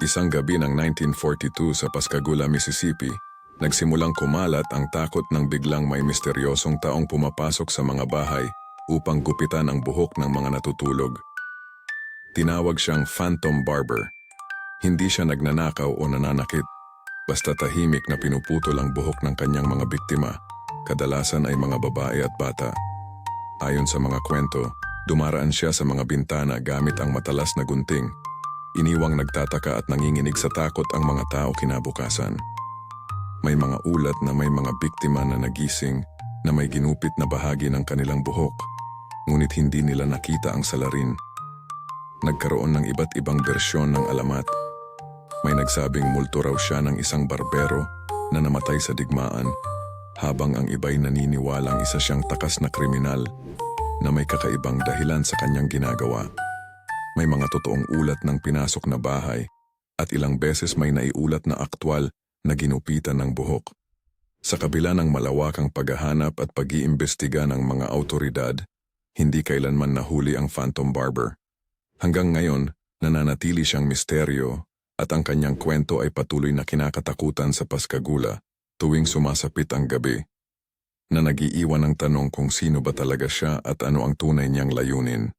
Isang gabi ng 1942 sa Pascagoula, Mississippi, nagsimulang kumalat ang takot ng biglang may misteryosong taong pumapasok sa mga bahay upang gupitan ang buhok ng mga natutulog. Tinawag siyang Phantom Barber. Hindi siya nagnanakaw o nananakit, basta tahimik na pinuputol ang buhok ng kanyang mga biktima, kadalasan ay mga babae at bata. Ayon sa mga kwento, dumaraan siya sa mga bintana gamit ang matalas na gunting. Iniwang nagtataka at nanginginig sa takot ang mga tao kinabukasan. May mga ulat na may mga biktima na nagising na may ginupit na bahagi ng kanilang buhok, ngunit hindi nila nakita ang salarin. Nagkaroon ng iba't ibang bersyon ng alamat. May nagsabing multo raw siya ng isang barbero na namatay sa digmaan, habang ang iba'y naniniwalang isa siyang takas na kriminal na may kakaibang dahilan sa kanyang ginagawa. May mga totoong ulat ng pinasok na bahay at ilang beses may naiulat na aktwal na ginupitan ng buhok. Sa kabila ng malawakang paghahanap at pag-iimbestiga ng mga awtoridad, hindi kailanman nahuli ang Phantom Barber. Hanggang ngayon, nananatili siyang misteryo at ang kanyang kwento ay patuloy na kinakatakutan sa Pascagoula tuwing sumasapit ang gabi, na nag-iiwan ng tanong kung sino ba talaga siya at ano ang tunay niyang layunin.